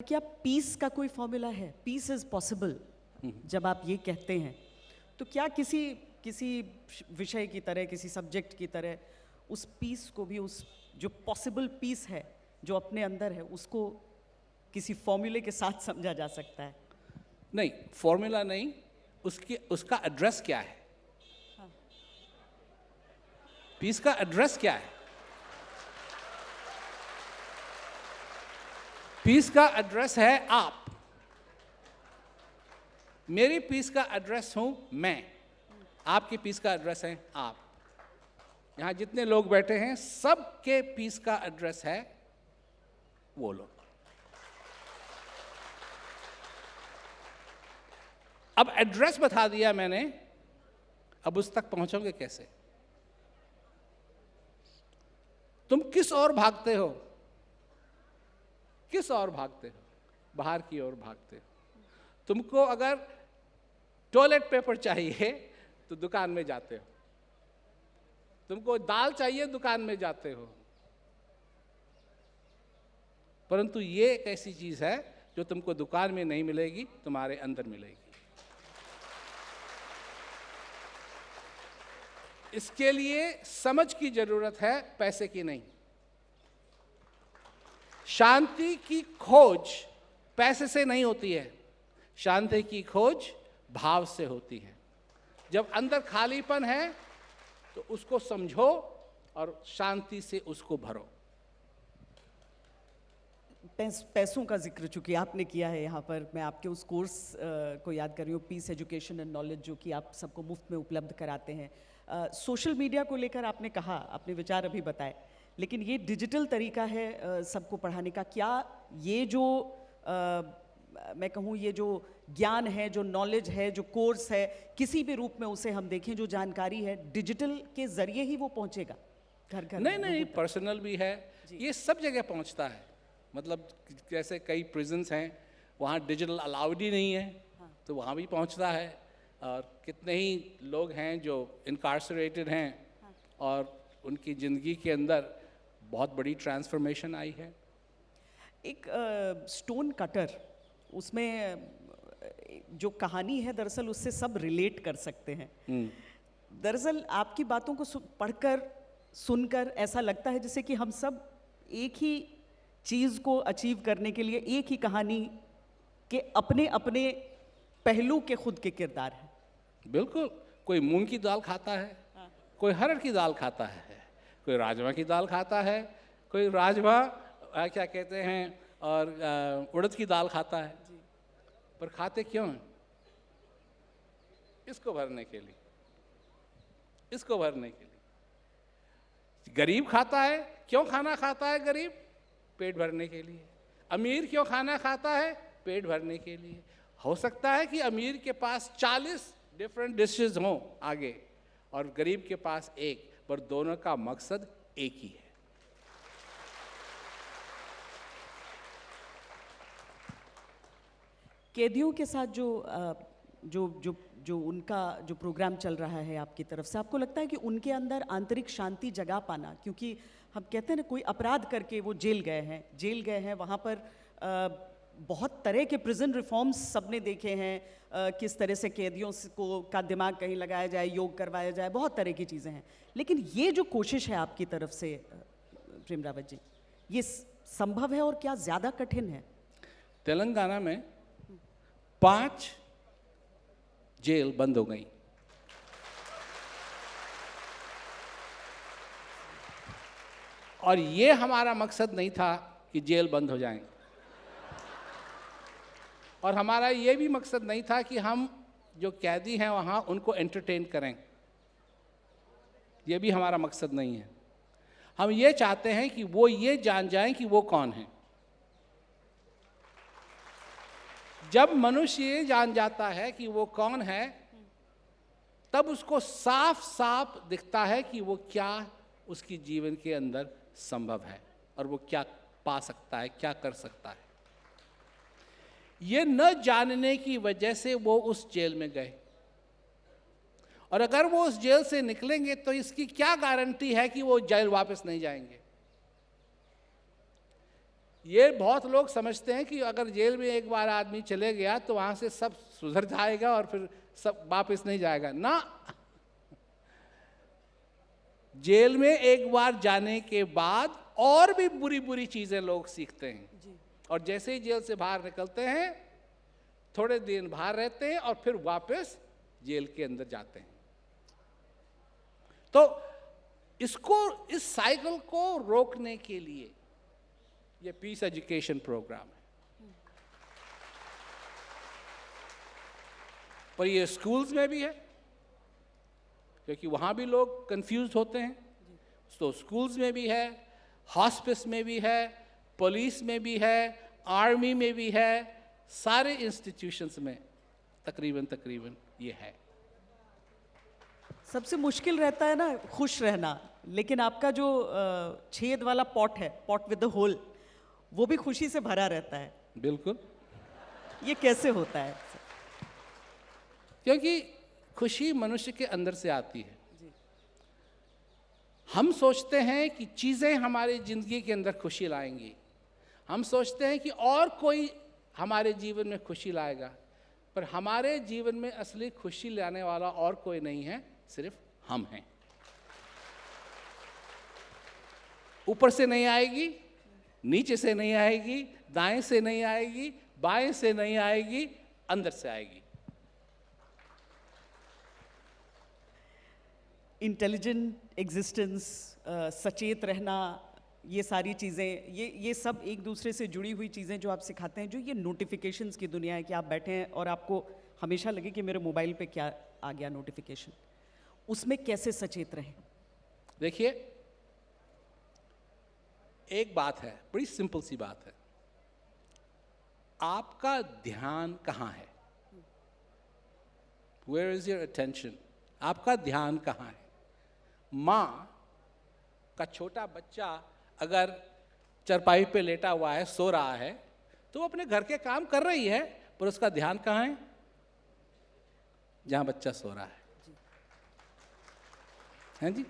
क्या पीस का कोई फॉर्मूला है? पीस इज पॉसिबल जब आप ये कहते हैं, तो क्या किसी किसी विषय की तरह, किसी सब्जेक्ट की तरह उस पीस को भी, उस जो पॉसिबल पीस है जो अपने अंदर है, उसको किसी फॉर्मूले के साथ समझा जा सकता है? नहीं, फॉर्मूला नहीं, उसका एड्रेस क्या है? पीस का एड्रेस क्या है? पीस का एड्रेस है आप। मेरी पीस का एड्रेस हूं मैं, आपकी पीस का एड्रेस है आप। यहां जितने लोग बैठे हैं सबके पीस का एड्रेस है वो लोग। अब एड्रेस बता दिया मैंने, अब उस तक पहुंचोगे कैसे? तुम किस ओर भागते हो? किस ओर भागते हो? बाहर की ओर भागते हो। तुमको अगर टॉयलेट पेपर चाहिए तो दुकान में जाते हो, तुमको दाल चाहिए दुकान में जाते हो। परंतु ये एक ऐसी चीज है जो तुमको दुकान में नहीं मिलेगी, तुम्हारे अंदर मिलेगी। इसके लिए समझ की जरूरत है, पैसे की नहीं। शांति की खोज पैसे से नहीं होती है, शांति की खोज भाव से होती है। जब अंदर खालीपन है तो उसको समझो और शांति से उसको भरो। पैसों का जिक्र चूंकि आपने किया है यहाँ पर, मैं आपके उस कोर्स को याद कर रही हूँ, पीस एजुकेशन एंड नॉलेज, जो कि आप सबको मुफ्त में उपलब्ध कराते हैं। सोशल मीडिया को लेकर आपने कहा, आपने विचार अभी बताए, लेकिन ये डिजिटल तरीका है सबको पढ़ाने का। क्या ये जो मैं कहूँ, ये जो ज्ञान है, जो नॉलेज है, जो कोर्स है, किसी भी रूप में उसे हम देखें, जो जानकारी है, डिजिटल के जरिए ही वो पहुँचेगा घर घर? नहीं, पर्सनल भी है, ये सब जगह पहुँचता है। मतलब जैसे कई प्रिजन्स हैं वहाँ डिजिटल अलाउड ही नहीं है, हाँ। तो वहाँ भी पहुँचता है। और कितने ही लोग हैं जो इनकार्सरेटेड हैं, हाँ। और उनकी ज़िंदगी के अंदर बहुत बड़ी ट्रांसफॉर्मेशन आई है। एक स्टोन कटर, उसमें जो कहानी है दरअसल उससे सब रिलेट कर सकते हैं। दरअसल आपकी बातों को पढ़कर, सुनकर ऐसा लगता है जैसे कि हम सब एक ही चीज़ को अचीव करने के लिए एक ही कहानी के अपने अपने पहलू के खुद के किरदार हैं। बिल्कुल, कोई मूंग की दाल खाता है, हाँ। कोई हरड़ की दाल खाता है, कोई राजमा की दाल खाता है, कोई राजमा क्या कहते हैं और उड़द की दाल खाता है जी। पर खाते क्यों हैं? इसको भरने के लिए, इसको भरने के लिए। गरीब खाता है, क्यों खाना खाता है गरीब? पेट भरने के लिए। अमीर क्यों खाना खाता है? पेट भरने के लिए। हो सकता है कि अमीर के पास 40 डिफरेंट डिशेस हों आगे और गरीब के पास एक, पर दोनों का मकसद एक ही है। कैदियों के साथ जो उनका जो प्रोग्राम चल रहा है आपकी तरफ से, आपको लगता है कि उनके अंदर आंतरिक शांति जगा पाना, क्योंकि हम कहते हैं ना, कोई अपराध करके वो जेल गए हैं, वहाँ पर बहुत तरह के प्रिजन रिफॉर्म्स सबने देखे हैं, किस तरह से कैदियों को का दिमाग कहीं लगाया जाए, योग करवाया जाए, बहुत तरह की चीज़ें हैं। लेकिन ये जो कोशिश है आपकी तरफ से प्रेम रावत जी, ये संभव है और क्या ज़्यादा कठिन है? तेलंगाना में 5 जेल बंद हो गई। और ये हमारा मकसद नहीं था कि जेल बंद हो जाएं, और हमारा ये भी मकसद नहीं था कि हम जो कैदी हैं वहाँ उनको एंटरटेन करें। ये भी हमारा मकसद नहीं है। हम ये चाहते हैं कि वो ये जान जाएं कि वो कौन है। जब मनुष्य ये जान जाता है कि वो कौन है, तब उसको साफ साफ दिखता है कि वो क्या उसकी जीवन के अंदर संभव है और वो क्या पा सकता है, क्या कर सकता है। ये न जानने की वजह से वो उस जेल में गए, और अगर वो उस जेल से निकलेंगे तो इसकी क्या गारंटी है कि वो जेल वापस नहीं जाएंगे। ये बहुत लोग समझते हैं कि अगर जेल में एक बार आदमी चले गया तो वहां से सब सुधर जाएगा और फिर सब वापस नहीं जाएगा ना। जेल में एक बार जाने के बाद और भी बुरी बुरी चीजें लोग सीखते हैं और जैसे ही जेल से बाहर निकलते हैं थोड़े दिन बाहर रहते हैं और फिर वापस जेल के अंदर जाते हैं। तो इस साइकिल को रोकने के लिए ये पीस एजुकेशन प्रोग्राम है। पर ये स्कूल्स में भी है क्योंकि वहां भी लोग कंफ्यूज होते हैं, तो स्कूल्स में भी है, हॉस्पिस में भी है, पुलिस में भी है, आर्मी में भी है, सारे इंस्टीट्यूशंस में तकरीबन ये है। सबसे मुश्किल रहता है ना खुश रहना, लेकिन आपका जो छेद वाला पॉट है, पॉट विद द होल, वो भी खुशी से भरा रहता है। बिल्कुल। ये कैसे होता है? क्योंकि खुशी मनुष्य के अंदर से आती है। हम सोचते हैं कि चीज़ें हमारी जिंदगी के अंदर खुशी लाएंगी, हम सोचते हैं कि और कोई हमारे जीवन में खुशी लाएगा, पर हमारे जीवन में असली खुशी लाने वाला और कोई नहीं है, सिर्फ हम हैं। ऊपर से नहीं आएगी, नीचे से नहीं आएगी, दाएं से नहीं आएगी, बाएं से नहीं आएगी, अंदर से आएगी। इंटेलिजेंट एग्जिस्टेंस, सचेत रहना, ये सारी चीज़ें, ये सब एक दूसरे से जुड़ी हुई चीज़ें जो आप सिखाते हैं। जो ये नोटिफिकेशंस की दुनिया है कि आप बैठे हैं और आपको हमेशा लगे कि मेरे मोबाइल पे क्या आ गया नोटिफिकेशन, उसमें कैसे सचेत रहें? देखिए, एक बात है, बड़ी सिंपल सी बात है, आपका ध्यान कहाँ है? Where is your attention? आपका ध्यान कहाँ है? माँ का छोटा बच्चा अगर चरपाई पे लेटा हुआ है, सो रहा है, तो वो अपने घर के काम कर रही है, पर उसका ध्यान कहाँ है? जहाँ बच्चा सो रहा है जी।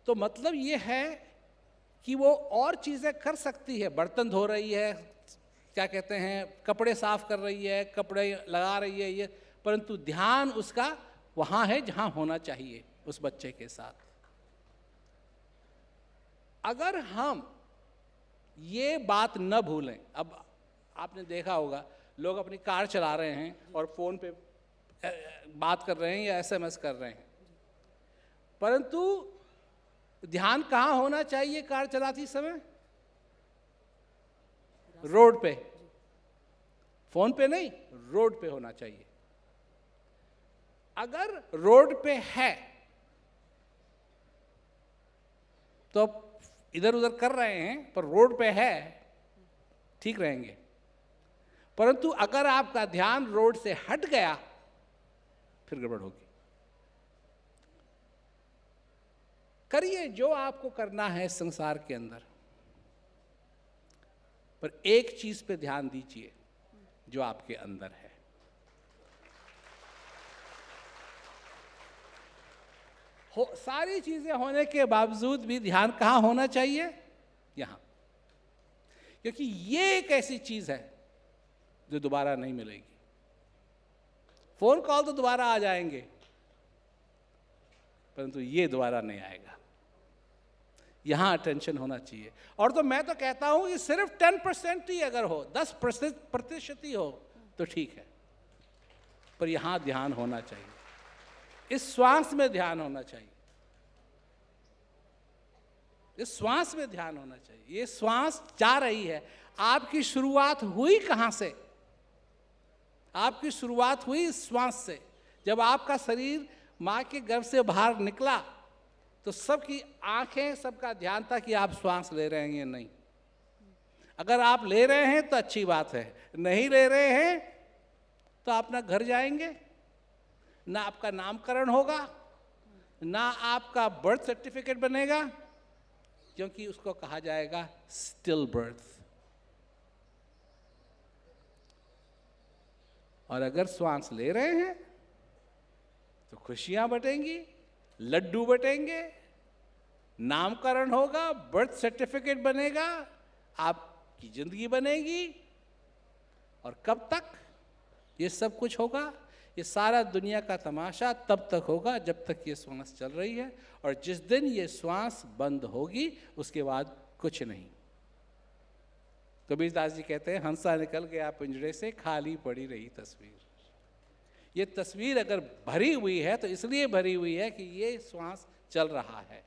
तो मतलब ये है कि वो और चीज़ें कर सकती है, बर्तन धो रही है, क्या कहते हैं, कपड़े साफ कर रही है, कपड़े लगा रही है, ये, परंतु ध्यान उसका वहाँ है जहाँ होना चाहिए उस बच्चे के साथ। अगर हम ये बात न भूलें, अब आपने देखा होगा लोग अपनी कार चला रहे हैं और फोन पे बात कर रहे हैं या एसएमएस कर रहे हैं, परंतु ध्यान कहाँ होना चाहिए कार चलाती समय? रोड पे, फोन पे नहीं, रोड पे होना चाहिए। अगर रोड पे है तो इधर उधर कर रहे हैं, पर रोड पे है, ठीक रहेंगे। परंतु अगर आपका ध्यान रोड से हट गया, फिर गड़बड़ होगी। करिए जो आपको करना है संसार के अंदर, पर एक चीज पे ध्यान दीजिए जो आपके अंदर है। सारी चीजें होने के बावजूद भी ध्यान कहाँ होना चाहिए? यहां, क्योंकि ये एक ऐसी चीज है जो दोबारा नहीं मिलेगी। फोन कॉल तो दोबारा आ जाएंगे, परंतु ये दोबारा नहीं आएगा। यहां अटेंशन होना चाहिए। और तो मैं तो कहता हूं कि सिर्फ 10% ही अगर हो, 10% ही हो तो ठीक है, पर यहां ध्यान होना चाहिए। इस श्वास में ध्यान होना चाहिए, इस श्वास में ध्यान होना चाहिए। ये श्वास जा रही है, आपकी शुरुआत हुई कहां से? आपकी शुरुआत हुई इस श्वास से। जब आपका शरीर मां के गर्भ से बाहर निकला तो सबकी आंखें, सबका ध्यान था कि आप श्वास ले रहे हैं या नहीं। अगर आप ले रहे हैं तो अच्छी बात है, नहीं ले रहे हैं तो आप ना घर जाएंगे, ना आपका नामकरण होगा, ना आपका बर्थ सर्टिफिकेट बनेगा, क्योंकि उसको कहा जाएगा स्टिल बर्थ। और अगर श्वास ले रहे हैं तो खुशियां बटेंगी, लड्डू बटेंगे, नामकरण होगा, बर्थ सर्टिफिकेट बनेगा, आपकी जिंदगी बनेगी। और कब तक ये सब कुछ होगा? ये सारा दुनिया का तमाशा तब तक होगा जब तक ये श्वास चल रही है, और जिस दिन ये श्वास बंद होगी उसके बाद कुछ नहीं। कबीरदास जी कहते हैं, हंसा निकल गया पिंजरे से, खाली पड़ी रही तस्वीर। ये तस्वीर अगर भरी हुई है तो इसलिए भरी हुई है कि ये श्वास चल रहा है।